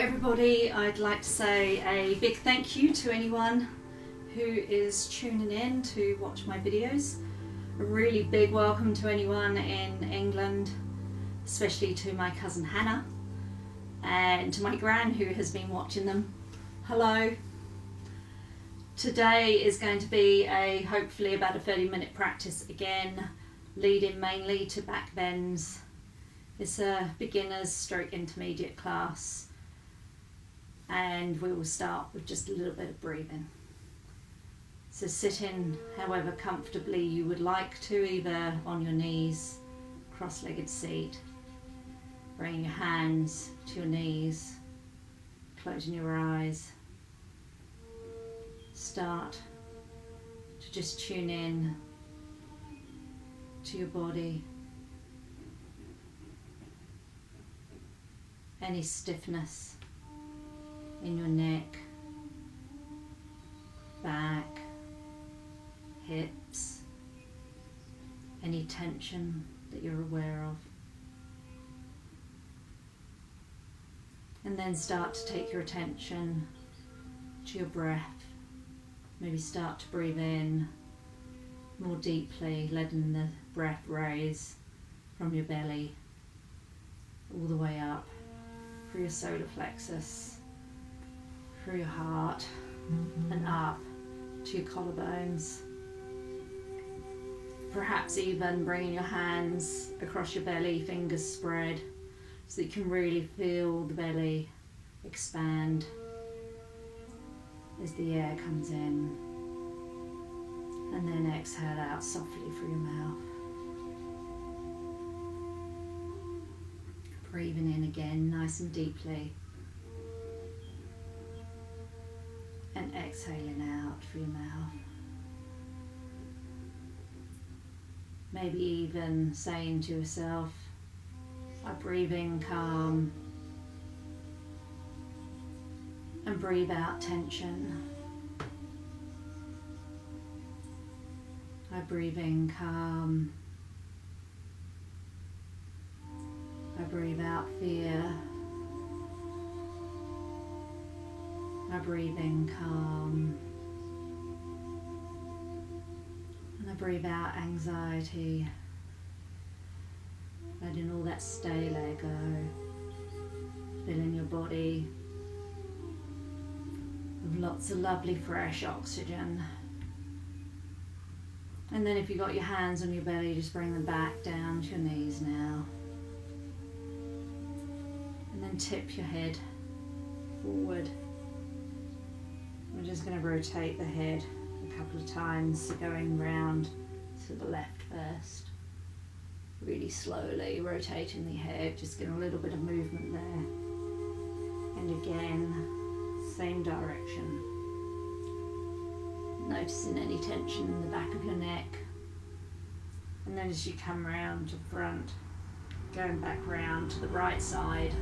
everybody, I'd like to say a big thank you to anyone who is tuning in to watch my videos. A really big welcome to anyone in England, especially to my cousin Hannah and to my gran who has been watching them. Hello. Today is going to be hopefully about a 30-minute practice again, leading mainly to back bends. It's a beginner's stroke intermediate class, and we will start with just a little bit of breathing. So sit in however comfortably you would like to, either on your knees, cross-legged seat, bringing your hands to your knees, closing your eyes. Start to just tune in to your body. Any stiffness in your neck, back, hips, any tension that you're aware of. And then start to take your attention to your breath. Maybe start to breathe in more deeply, letting the breath raise from your belly all the way up through your solar plexus, through your heart, and up to your collarbones. Perhaps even bringing your hands across your belly, fingers spread, so that you can really feel the belly expand as the air comes in, and then exhale out softly through your mouth. Breathing in again nice and deeply, and exhaling out through your mouth. Maybe even saying to yourself, I breathe in calm and breathe out tension. I breathe in calm. I breathe out fear. I breathe in calm. And I breathe out anxiety. Letting all that stay, let go. Filling your body with lots of lovely fresh oxygen. And then if you've got your hands on your belly, just bring them back down to your knees now. And then tip your head forward. We're just going to rotate the head a couple of times, so going round to the left first. Really slowly rotating the head, just getting a little bit of movement there. And again, same direction. Noticing any tension in the back of your neck. And then as you come round to the front, going back round to the right side.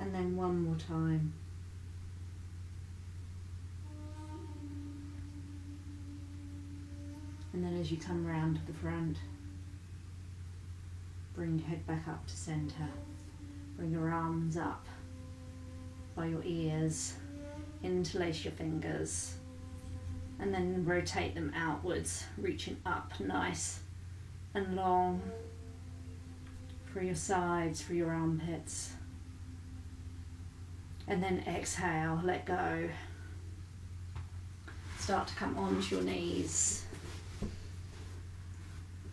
And then one more time. And then as you come round to the front, bring your head back up to centre. Bring your arms up by your ears, interlace your fingers, and then rotate them outwards, reaching up nice and long for your sides, for your armpits. And then exhale, let go. Start to come onto your knees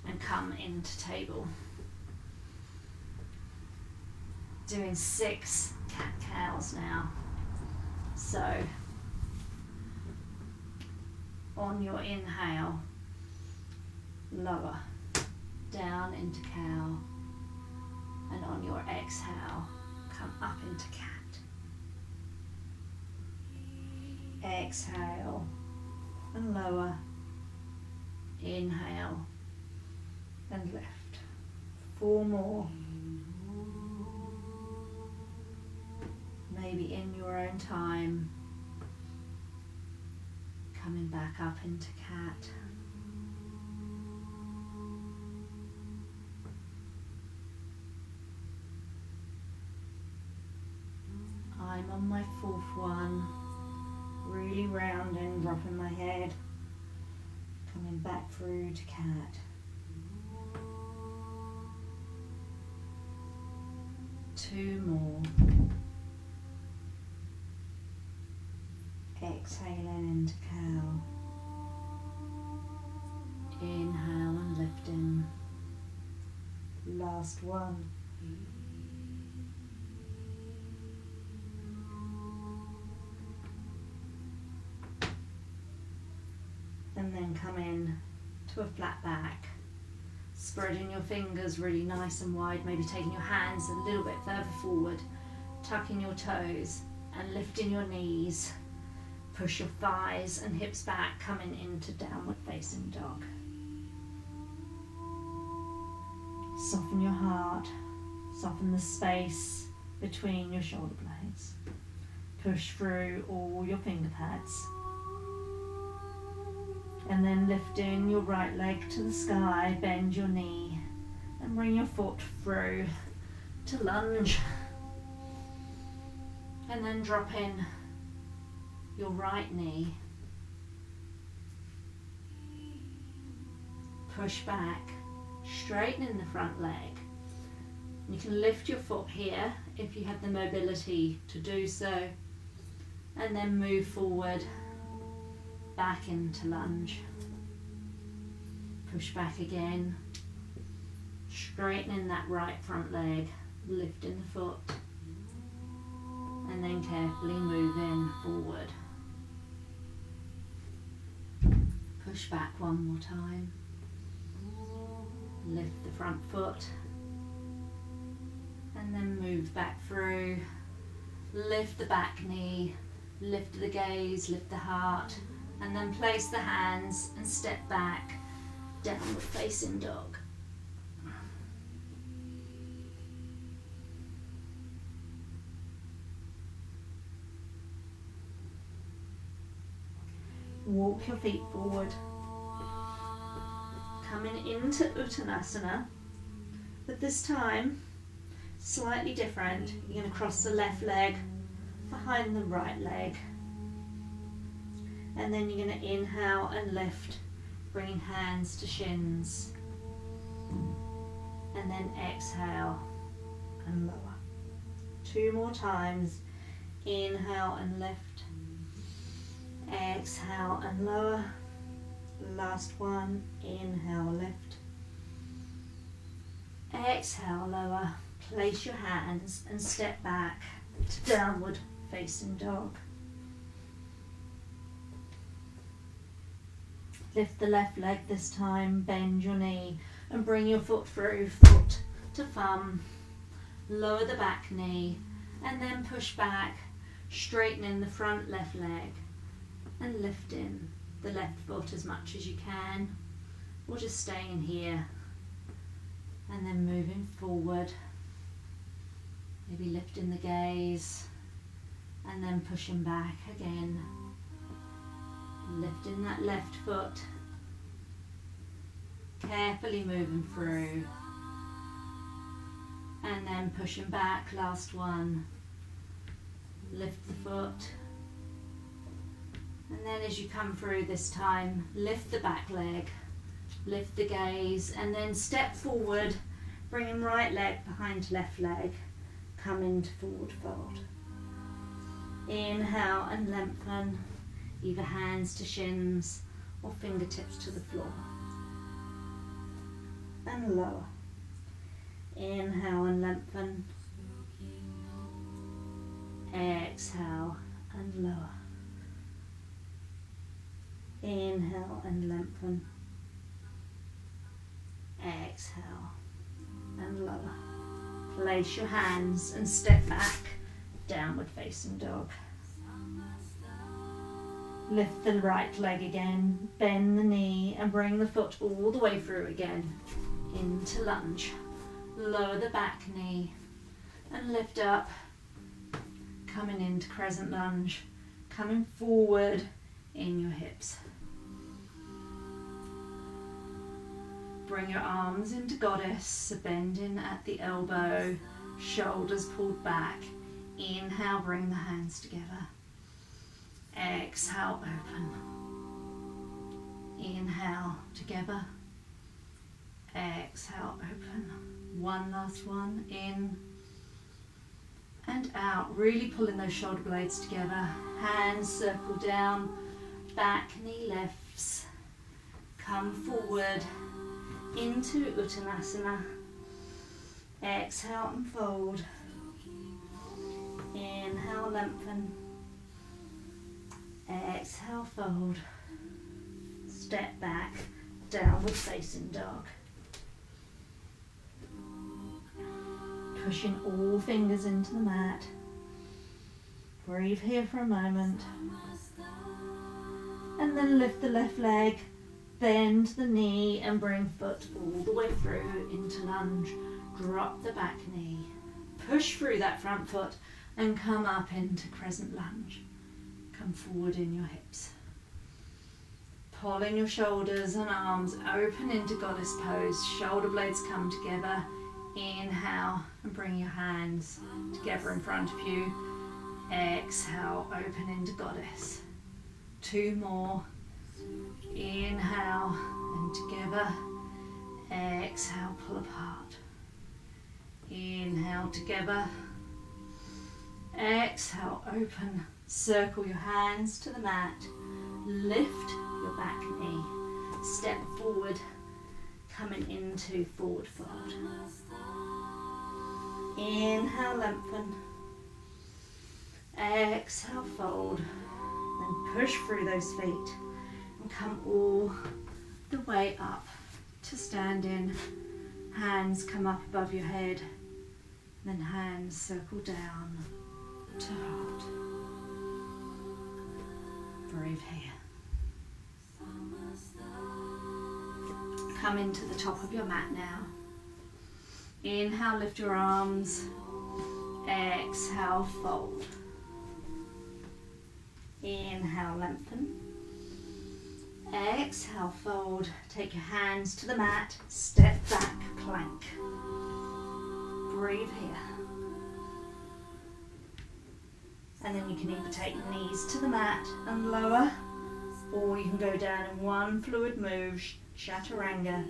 and come into table. Doing 6 cat-cows now. So, on your inhale, lower, down into cow. And on your exhale, come up into cat. Exhale and lower. Inhale and lift. 4 more. Maybe in your own time. Coming back up into cat. on my fourth one, really rounding, dropping my head, coming back through to cat. 2 more. Exhaling into cow. Inhale and lifting. Last one. And then come in to a flat back. Spreading your fingers really nice and wide, maybe taking your hands a little bit further forward, tucking your toes and lifting your knees. Push your thighs and hips back, coming into downward facing dog. Soften your heart, soften the space between your shoulder blades. Push through all your finger pads. And then lifting your right leg to the sky, bend your knee and bring your foot through to lunge. And then drop in your right knee. Push back, straightening the front leg. You can lift your foot here if you have the mobility to do so, and then move forward back into lunge. Push back again, straightening that right front leg, lifting the foot, and then carefully moving forward. Push back one more time, lift the front foot, and then move back through. Lift the back knee, lift the gaze, lift the heart, and then place the hands and step back, downward facing dog. Walk your feet forward. Coming into Uttanasana, but this time slightly different. You're going to cross the left leg behind the right leg. And then you're going to inhale and lift, bringing hands to shins. And then exhale and lower. 2 more times. Inhale and lift. Exhale and lower. Last one. Inhale, lift. Exhale, lower. Place your hands and step back to downward facing dog. Lift the left leg this time, bend your knee and bring your foot through, foot to thumb. Lower the back knee and then push back, straightening the front left leg and lifting the left foot as much as you can, or just staying here and then moving forward. Maybe lifting the gaze and then pushing back again. Lifting that left foot, carefully moving through, and then pushing back, last one. Lift the foot, and then as you come through this time, lift the back leg, lift the gaze, and then step forward, bringing right leg behind left leg, come into forward fold. Inhale and lengthen, either hands to shins or fingertips to the floor. And lower. Inhale and lengthen. Exhale and lower. Inhale and lengthen. Exhale and lower. Place your hands and step back, downward facing dog. Lift the right leg again, bend the knee and bring the foot all the way through again into lunge. Lower the back knee and lift up, coming into crescent lunge, coming forward in your hips. Bring your arms into goddess, bending at the elbow, shoulders pulled back. Inhale, bring the hands together. Exhale, open. Inhale, together. Exhale, open. One last one, in and out. Really pulling those shoulder blades together. Hands circle down, back knee lifts. Come forward into Uttanasana. Exhale and fold. Inhale, lengthen. Exhale, fold. Step back, downward facing dog. Pushing all fingers into the mat. Breathe here for a moment. And then lift the left leg, bend the knee and bring foot all the way through into lunge. Drop the back knee. Push through that front foot and come up into crescent lunge. Come forward in your hips. Pull in your shoulders and arms, open into goddess pose. Shoulder blades come together. Inhale and bring your hands together in front of you. Exhale, open into goddess. Two more. Inhale and together. Exhale, pull apart. Inhale, together. Exhale, open. Circle your hands to the mat. Lift your back knee. Step forward, coming into forward fold. Inhale, lengthen. Exhale, fold. Then push through those feet and come all the way up to standing. Hands come up above your head. Then hands circle down to heart. Breathe here. Come into the top of your mat now. Inhale, lift your arms. Exhale, fold. Inhale, lengthen. Exhale, fold. Take your hands to the mat. Step back, plank. Breathe here. And then you can either take the knees to the mat and lower, or you can go down in one fluid move, chaturanga.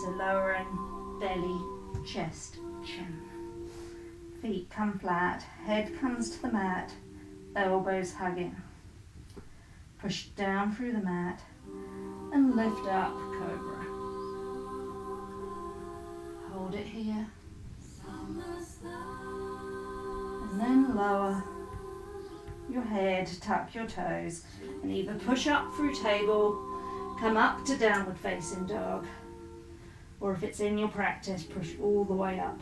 So lowering belly, chest, chin. Feet come flat, head comes to the mat, elbows hugging. Push down through the mat and lift up, cobra. Hold it here. And then lower your head, tuck your toes, and either push up through table, come up to downward facing dog, or if it's in your practice, push all the way up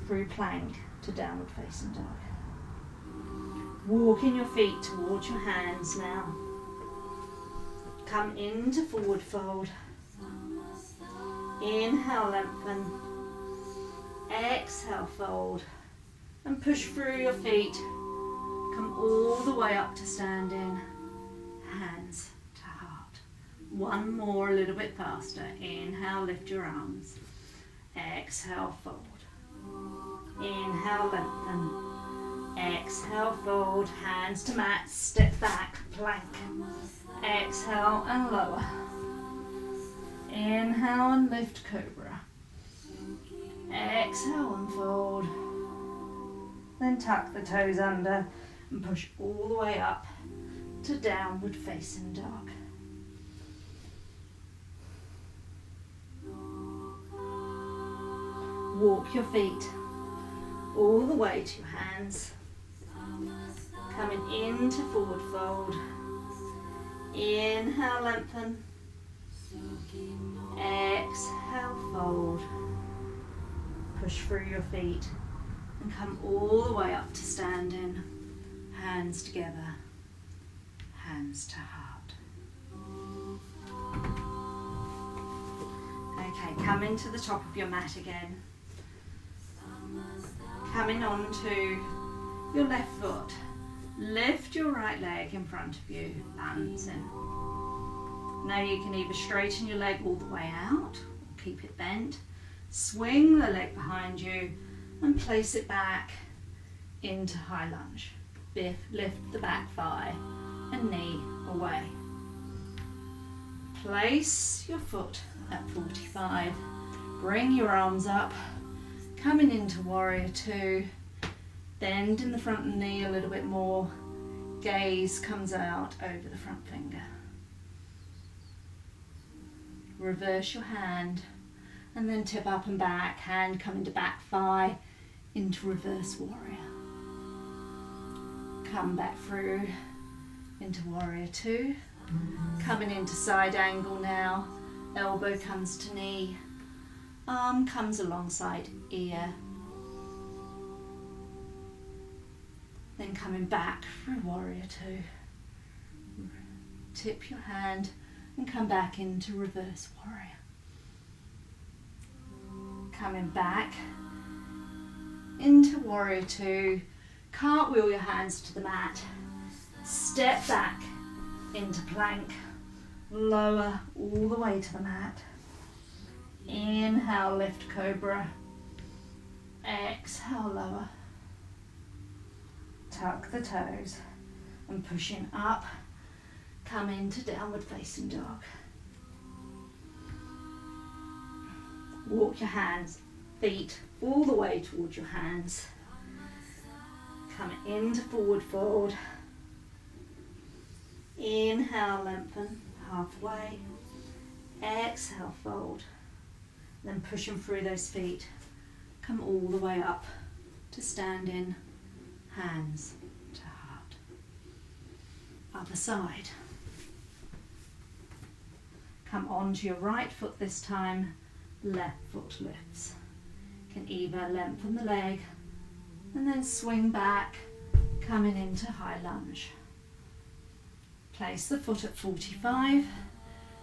through plank to downward facing dog. Walking your feet towards your hands now. Come into forward fold. Inhale, lengthen. Exhale, fold. And push through your feet. Come all the way up to standing. Hands to heart. One more, a little bit faster. Inhale, lift your arms. Exhale, fold. Inhale, lengthen. Exhale, fold. Hands to mat. Step back, plank. Exhale and lower. Inhale and lift, cobra. Exhale and fold. Then tuck the toes under and push all the way up to downward facing dog. Walk your feet all the way to your hands. Coming into forward fold. Inhale, lengthen. Exhale, fold. Push through your feet and come all the way up to standing. Hands together, hands to heart. Okay, come into the top of your mat again. Coming onto your left foot. Lift your right leg in front of you, balancing. Now you can either straighten your leg all the way out, or keep it bent. Swing the leg behind you and place it back into high lunge. Lift the back thigh and knee away. Place your foot at 45. Bring your arms up, coming into warrior two. Bend in the front knee a little bit more. Gaze comes out over the front finger. Reverse your hand and then tip up and back. Hand come into back thigh into reverse warrior. Come back through into warrior two. Coming into side angle now. Elbow comes to knee. Arm comes alongside ear. Then coming back through warrior two. Tip your hand and come back into reverse warrior. Coming back into warrior two. Cartwheel your hands to the mat. Step back into plank. Lower all the way to the mat. Inhale, lift cobra. Exhale, lower. Tuck the toes and pushing up. Come into downward facing dog. Walk your hands, feet all the way towards your hands. Come into forward fold. Inhale, lengthen halfway. Exhale, fold. Then pushing through those feet. Come all the way up to standing, hands to heart. Other side. Come onto your right foot this time. Left foot lifts. Can either lengthen the leg and then swing back, coming into high lunge. Place the foot at 45.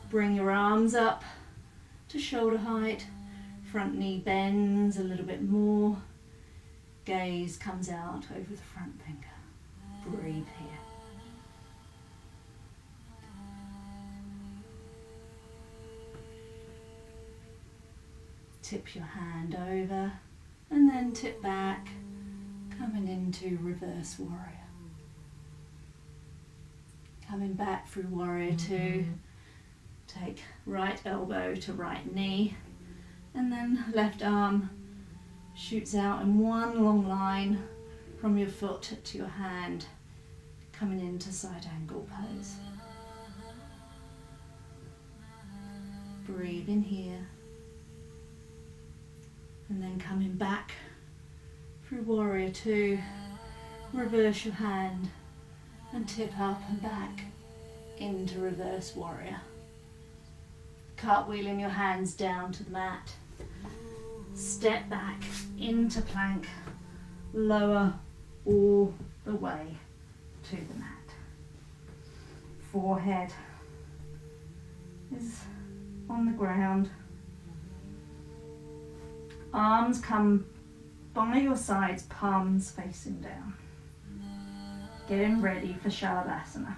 Bring your arms up to shoulder height. Front knee bends a little bit more. Gaze comes out over the front finger. Breathe here. Tip your hand over and then tip back, coming into reverse warrior. Coming back through warrior two. Take right elbow to right knee and then left arm shoots out in one long line from your foot to your hand, coming into side angle pose. Breathe in here and then coming back through warrior two. Reverse your hand and tip up and back into reverse warrior. Cartwheeling your hands down to the mat. Step back into plank. Lower all the way to the mat. Forehead is on the ground. Arms come by your sides, palms facing down. Getting ready for Shavasana.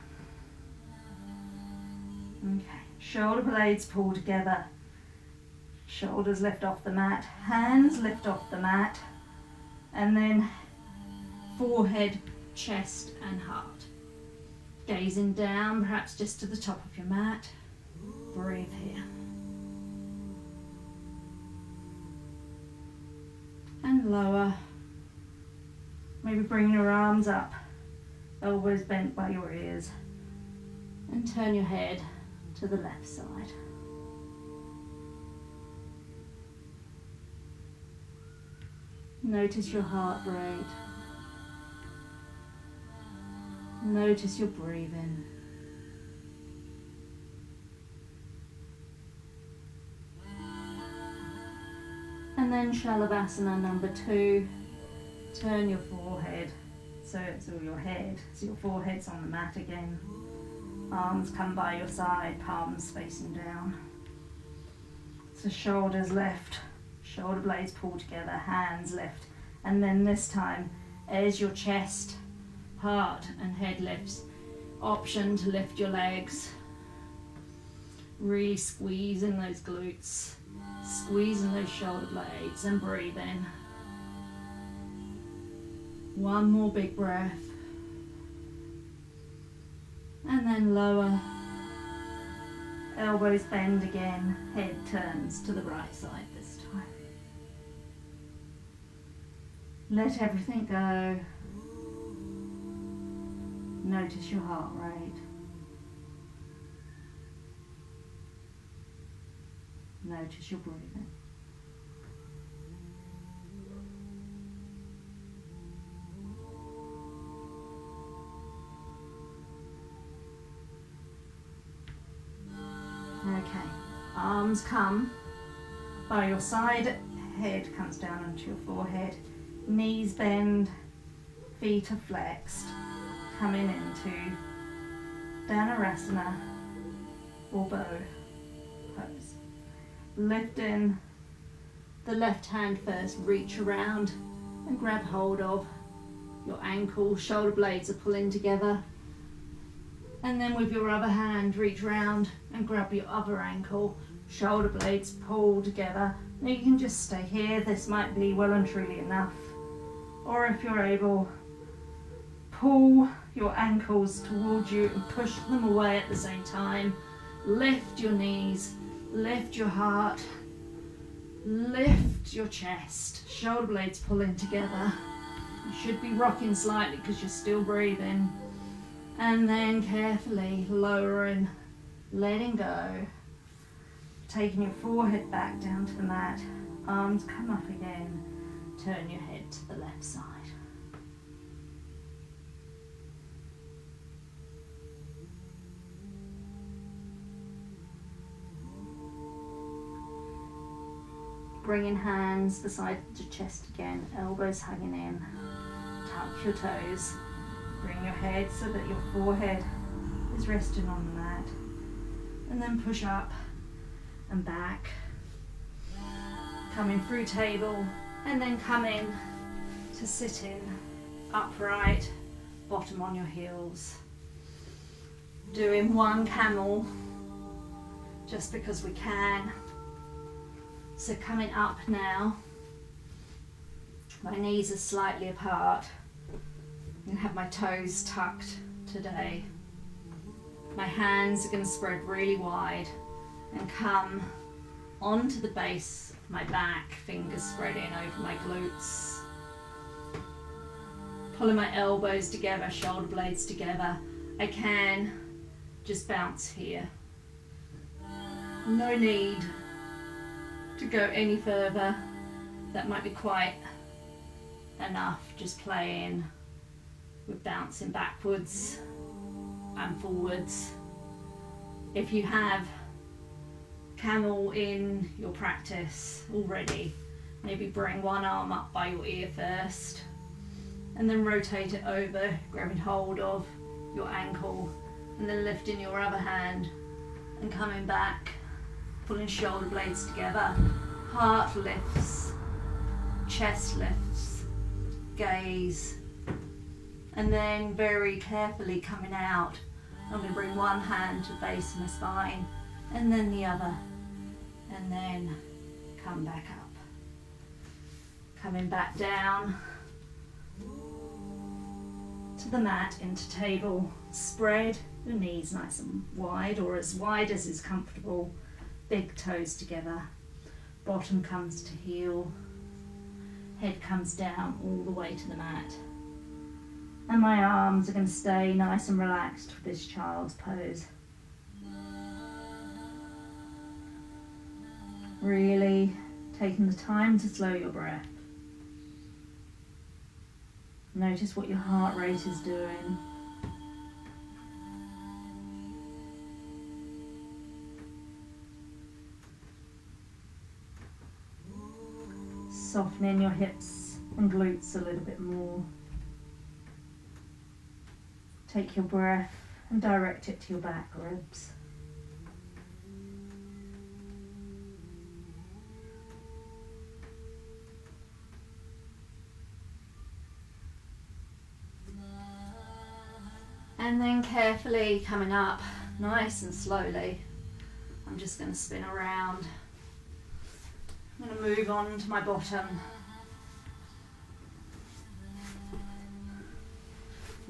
Okay, shoulder blades pull together. Shoulders lift off the mat, hands lift off the mat, and then forehead, chest and heart. Gazing down, perhaps just to the top of your mat. Breathe here. And lower. Maybe bring your arms up, elbows bent by your ears, and turn your head to the left side. Notice your heart rate. Notice your breathing. And then Shavasana number 2. Turn your forehead so it's all your head. So your forehead's on the mat again. Arms come by your side, palms facing down. So shoulders lift, shoulder blades pull together, hands lift. And then this time, as your chest, heart and head lifts, option to lift your legs. Really squeezing those glutes, squeezing those shoulder blades and breathe in. One more big breath. And then lower. Elbows bend again. Head turns to the right side this time. Let everything go. Notice your heart rate. Notice your breathing. Okay, arms come by your side, head comes down onto your forehead, knees bend, feet are flexed, coming into Dhanurasana or bow pose. Lifting the left hand first, reach around and grab hold of your ankle, shoulder blades are pulling together. And then with your other hand, reach round and grab your other ankle, shoulder blades pull together. Now you can just stay here, this might be well and truly enough. Or if you're able, pull your ankles towards you and push them away at the same time. Lift your knees, lift your heart, lift your chest, shoulder blades pulling together. You should be rocking slightly because you're still breathing. And then carefully lowering, letting go, taking your forehead back down to the mat, arms come up again, turn your head to the left side. Bringing hands beside the chest again, elbows hanging in, touch your toes. Bring your head so that your forehead is resting on the mat. And then push up and back. Coming through table and then coming to sitting upright, bottom on your heels. Doing one camel just because we can. So coming up now. My knees are slightly apart. I'm going to have my toes tucked today. My hands are going to spread really wide and come onto the base of my back, fingers spreading over my glutes. Pulling my elbows together, shoulder blades together. I can just bounce here. No need to go any further. That might be quite enough, just playing with bouncing backwards and forwards. If you have camel in your practice already, maybe bring one arm up by your ear first and then rotate it over, grabbing hold of your ankle and then lifting your other hand and coming back, pulling shoulder blades together, heart lifts, chest lifts, gaze. And then very carefully coming out, I'm going to bring one hand to the base of my spine and then the other, and then come back up. Coming back down to the mat, into table, spread your knees nice and wide or as wide as is comfortable, big toes together, bottom comes to heel, head comes down all the way to the mat. And my arms are going to stay nice and relaxed for this child's pose. Really taking the time to slow your breath. Notice what your heart rate is doing. Softening your hips and glutes a little bit more. Take your breath and direct it to your back ribs. And then carefully coming up, nice and slowly. I'm just going to spin around. I'm going to move on to my bottom.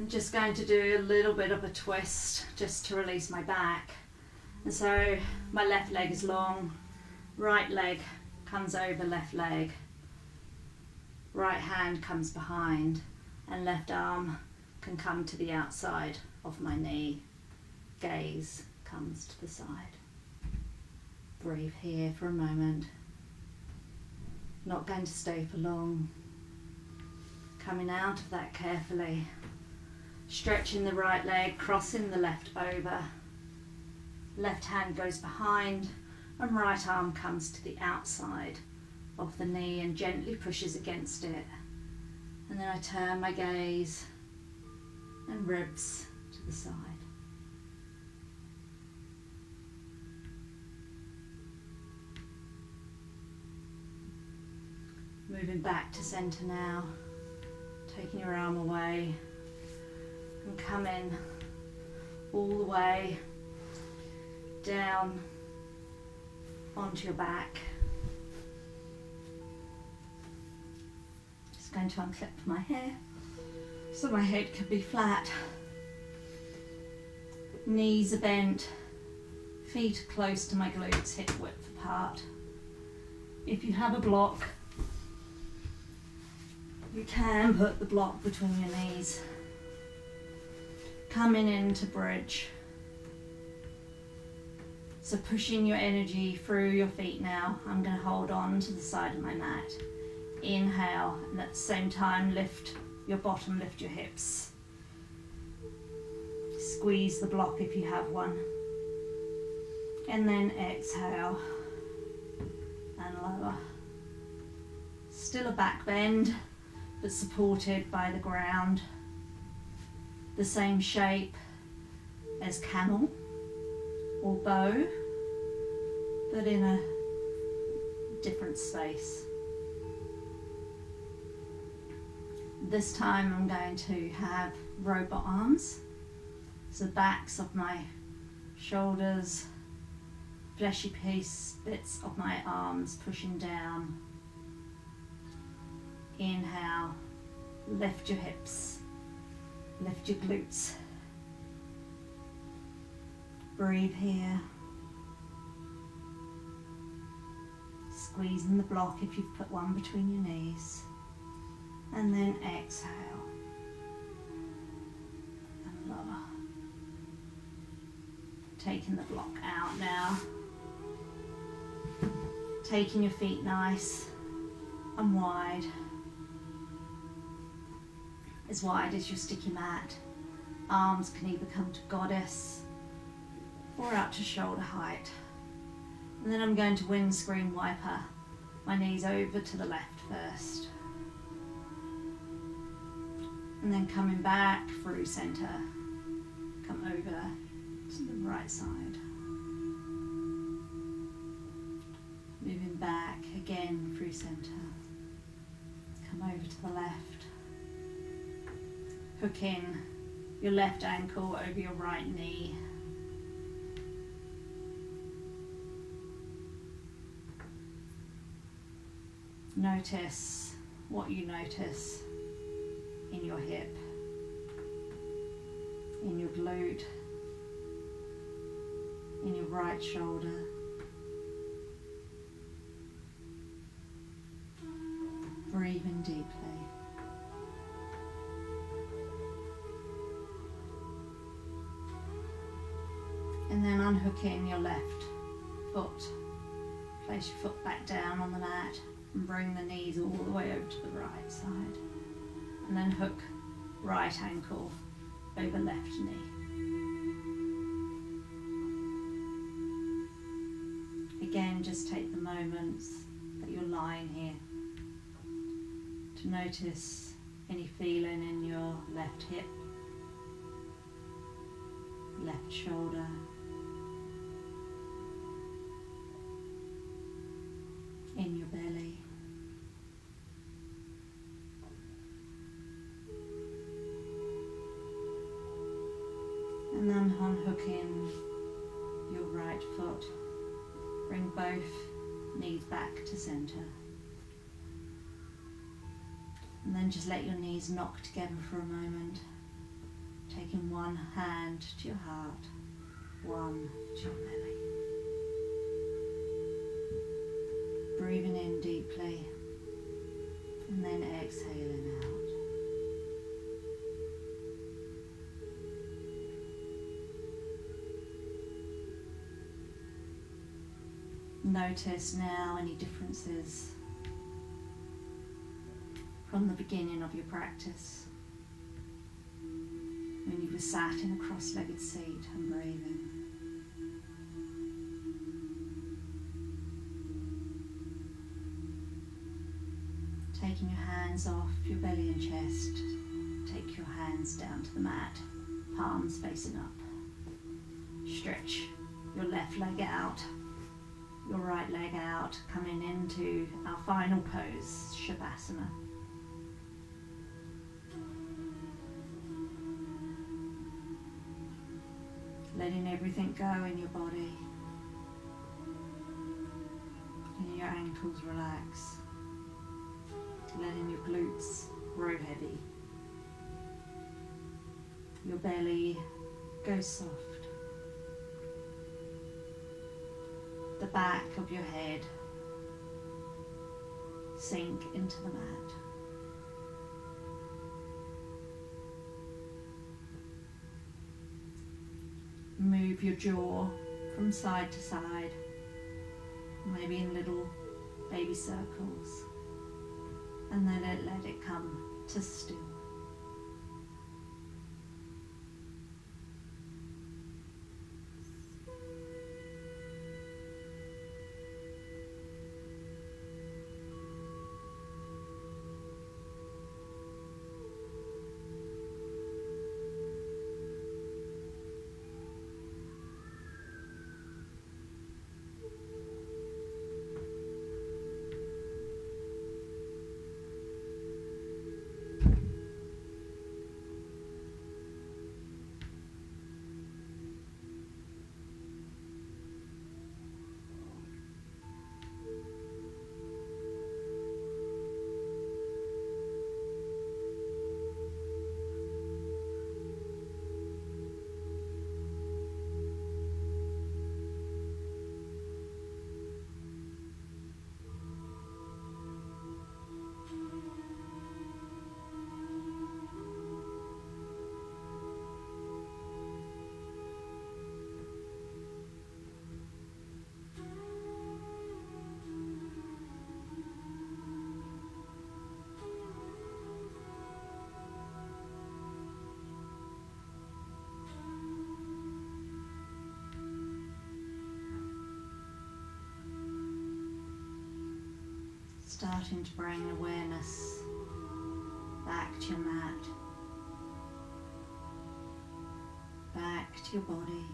I'm just going to do a little bit of a twist just to release my back. And so my left leg is long, right leg comes over left leg, right hand comes behind, and left arm can come to the outside of my knee. Gaze comes to the side. Breathe here for a moment. Not going to stay for long. Coming out of that carefully. Stretching the right leg, crossing the left over. Left hand goes behind and right arm comes to the outside of the knee and gently pushes against it. And then I turn my gaze and ribs to the side. Moving back to centre now, taking your arm away and coming all the way down onto your back. Just going to unclip my hair so my head can be flat. Knees are bent, feet are close to my glutes, hip width apart. If you have a block, you can put the block between your knees. Coming into bridge. So pushing your energy through your feet now. I'm going to hold on to the side of my mat. Inhale, and at the same time lift your bottom, lift your hips. Squeeze the block if you have one. And then exhale and lower. Still a back bend, but supported by the ground. The same shape as camel or bow, but in a different space. This time I'm going to have robot arms, so the backs of my shoulders, fleshy bits of my arms pushing down. Inhale, lift your hips, lift your glutes. Breathe here. Squeezing the block if you've put one between your knees. And then exhale. And lower. Taking the block out now. Taking your feet nice and wide. As wide as your sticky mat. Arms can either come to goddess or out to shoulder height. And then I'm going to windscreen wiper my knees over to the left first. And then coming back through centre, come over to the right side. Moving back again through centre, come over to the left. Hook in your left ankle over your right knee. Notice what you notice in your hip, in your glute, in your right shoulder. Breathe in deeply. And then unhooking your left foot. Place your foot back down on the mat and bring the knees all the way over to the right side. And then hook right ankle over left knee. Again, just take the moments that you're lying here to notice any feeling in your left hip, left shoulder, in your belly. And then unhooking your right foot, bring both knees back to centre. And then just let your knees knock together for a moment. Taking one hand to your heart, one to your belly. Breathing in deeply and then exhaling out. Notice now any differences from the beginning of your practice, when you were sat in a cross-legged seat and breathing. Taking your hands off your belly and chest, take your hands down to the mat, palms facing up. Stretch your left leg out, your right leg out, coming into our final pose, Shavasana. Letting everything go in your body, and your ankles relax, letting your glutes grow heavy, your belly go soft, the back of your head sink into the mat. Move your jaw from side to side, maybe in little baby circles, and then let it come to still. Starting to bring awareness back to your mat, back to your body,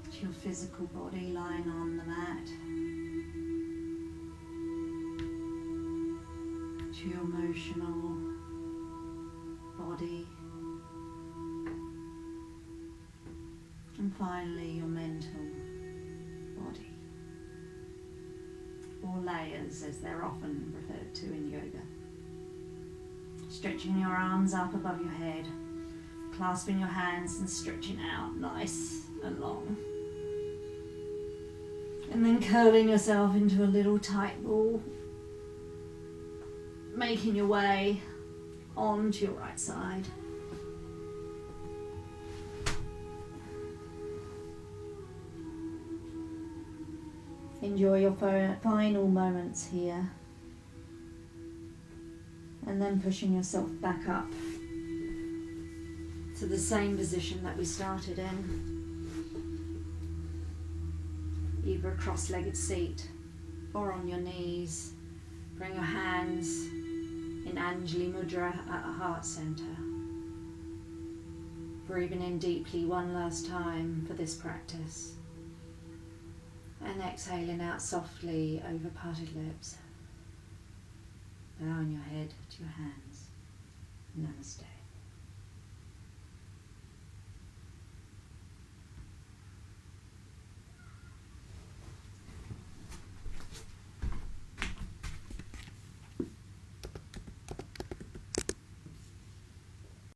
to your physical body lying on the mat, to your emotional body, and finally your mental body, or layers as they're often referred to in yoga. Stretching your arms up above your head, clasping your hands and stretching out nice and long. And then curling yourself into a little tight ball, making your way onto your right side. Enjoy your final moments here, and then pushing yourself back up to the same position that we started in, either a cross-legged seat or on your knees. Bring your hands in Anjali Mudra at a heart center. Breathing in deeply one last time for this practice. And exhaling out softly over parted lips. Bowing your head to your hands. Namaste.